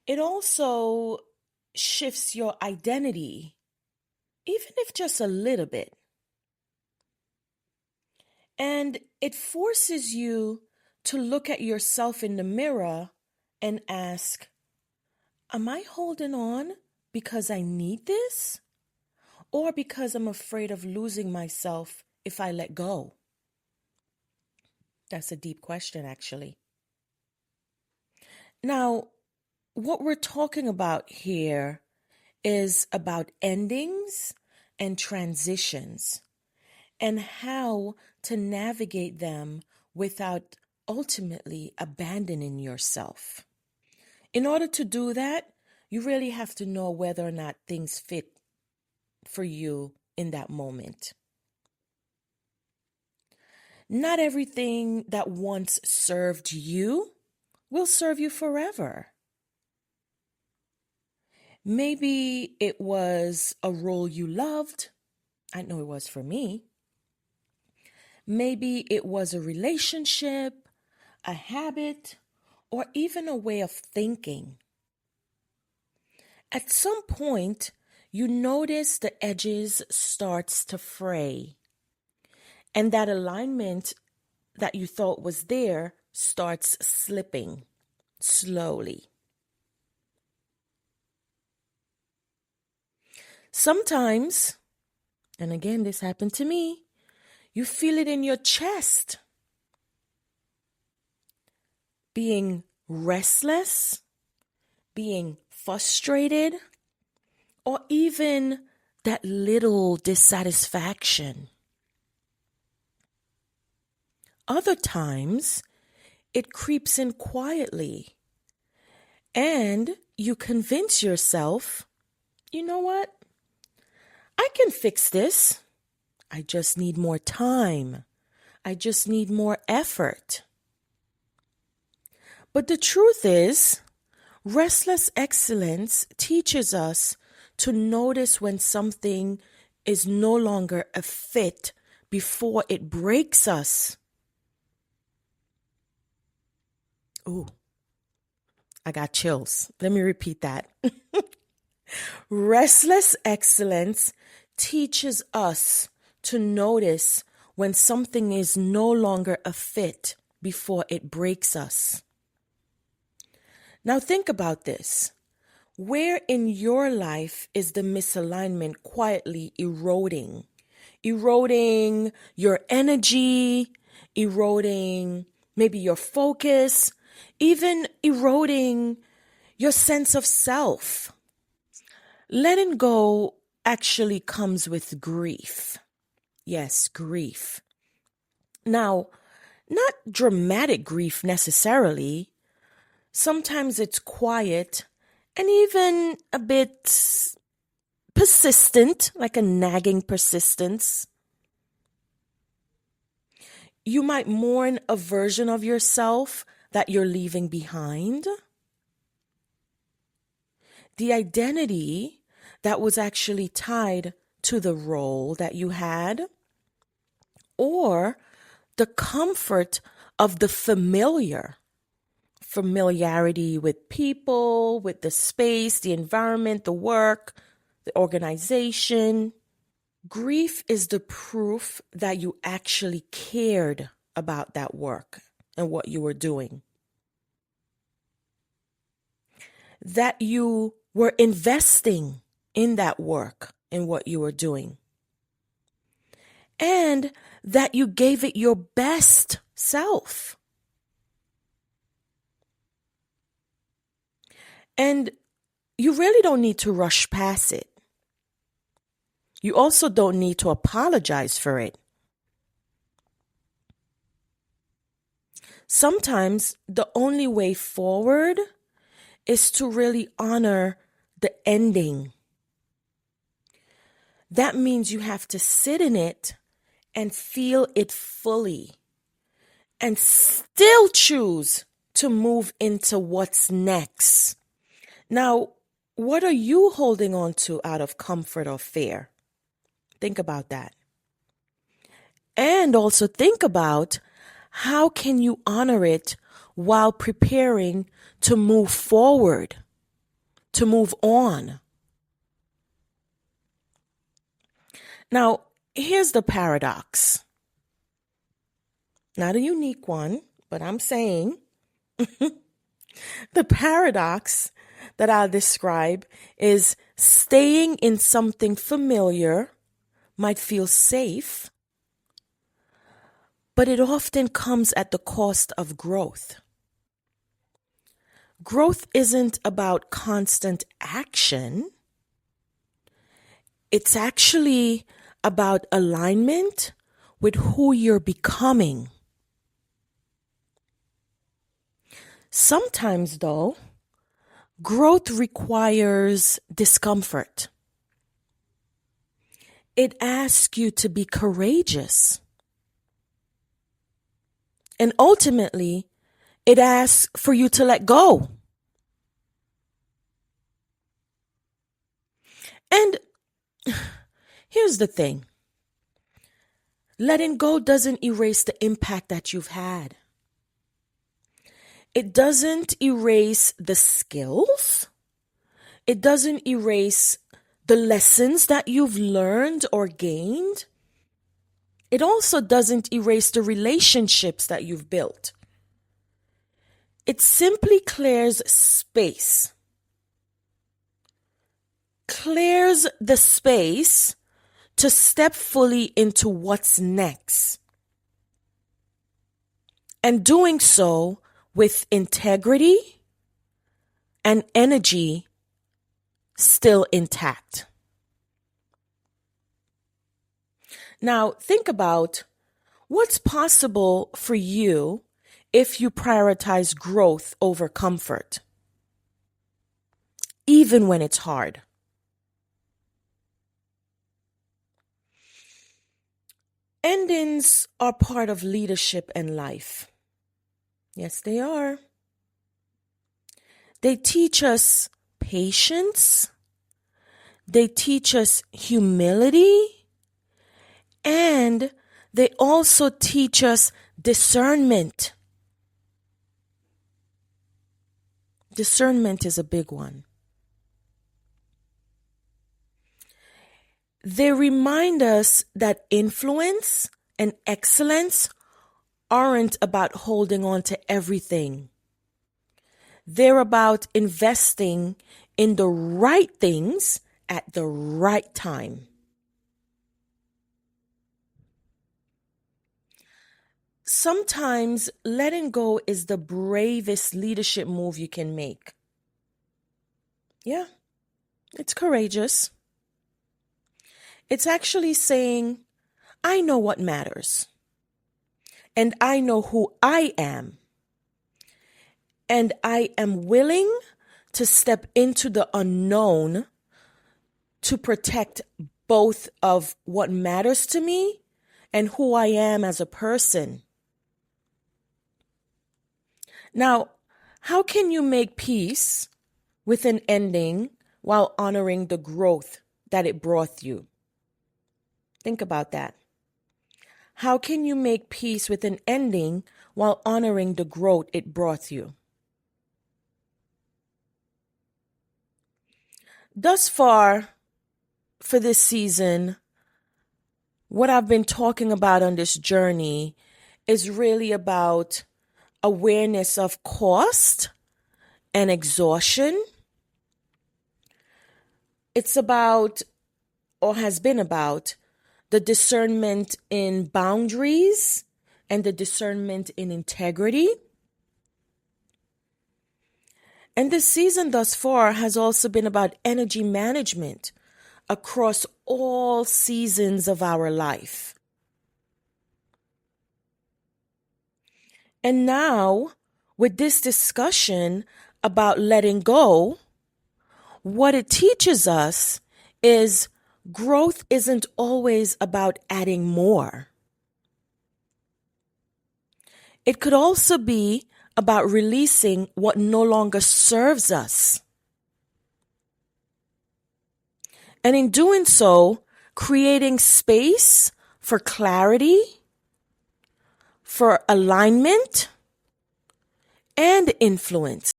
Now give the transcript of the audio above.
It also shifts your identity, even if just a little bit. And it forces you to look at yourself in the mirror and ask, am I holding on because I need this? Or because I'm afraid of losing myself if I let go? That's a deep question, actually. Now, what we're talking about here is about endings and transitions and how to navigate them without ultimately abandoning yourself. In order to do that, you really have to know whether or not things fit for you in that moment. Not everything that once served you will serve you forever. Maybe it was a role you loved. I know it was for me. Maybe it was a relationship, a habit, or even a way of thinking. At some point, you notice the edges starts to fray, and that alignment that you thought was there starts slipping slowly. Sometimes, and again, this happened to me, you feel it in your chest, being restless, being frustrated, or even that little dissatisfaction. Other times, it creeps in quietly, and you convince yourself, you know what? I can fix this. I just need more time. I just need more effort. But the truth is, Restless Excellence teaches us to notice when something is no longer a fit before it breaks us. Ooh, I got chills. Let me repeat that. Restless Excellence teaches us to notice when something is no longer a fit before it breaks us. Now think about this. Where in your life is the misalignment quietly eroding? Eroding your energy, eroding maybe your focus, even eroding your sense of self. Letting go actually comes with grief. Yes, grief. Now, not dramatic grief necessarily. Sometimes it's quiet and even a bit persistent, like a nagging persistence. You might mourn a version of yourself that you're leaving behind. The identity that was actually tied to the role that you had, or the comfort of the familiarity with people, with the space, the environment, the work, the organization. Grief is the proof that you actually cared about that work and what you were doing, that you were investing in that work and what you were doing, and that you gave it your best self. And you really don't need to rush past it. You also don't need to apologize for it. Sometimes the only way forward is to really honor the ending. That means you have to sit in it and feel it fully and still choose to move into what's next. Now, what are you holding on to out of comfort or fear? Think about that. And also think about how can you honor it while preparing to move forward? to move on. Now, here's the paradox. Not a unique one, but I'm saying the paradox that I'll describe is staying in something familiar might feel safe, but it often comes at the cost of growth. Growth isn't about constant action. It's actually about alignment with who you're becoming. Sometimes, though, growth requires discomfort. It asks you to be courageous. And ultimately, it asks for you to let go. And here's the thing. Letting go doesn't erase the impact that you've had. It doesn't erase the skills. It doesn't erase the lessons that you've learned or gained. It also doesn't erase the relationships that you've built. It simply clears space. Clears the space to step fully into what's next. And doing so with integrity and energy still intact. Now, think about what's possible for you if you prioritize growth over comfort, even when it's hard. Endings are part of leadership and life. Yes, they are. They teach us patience. They teach us humility. And they also teach us discernment. Discernment is a big one. They remind us that influence and excellence aren't about holding on to everything. They're about investing in the right things at the right time. Sometimes letting go is the bravest leadership move you can make. Yeah, it's courageous. It's actually saying, I know what matters. And I know who I am. And I am willing to step into the unknown to protect both of what matters to me and who I am as a person. Now, how can you make peace with an ending while honoring the growth that it brought you? Think about that. How can you make peace with an ending while honoring the growth it brought you? Thus far, for this season, what I've been talking about on this journey is really about awareness of cost and exhaustion. It's about, or has been about, the discernment in boundaries and the discernment in integrity. And this season thus far has also been about energy management across all seasons of our life. And now, with this discussion about letting go, what it teaches us is growth isn't always about adding more. It could also be about releasing what no longer serves us. And in doing so, creating space for clarity, for alignment, and influence.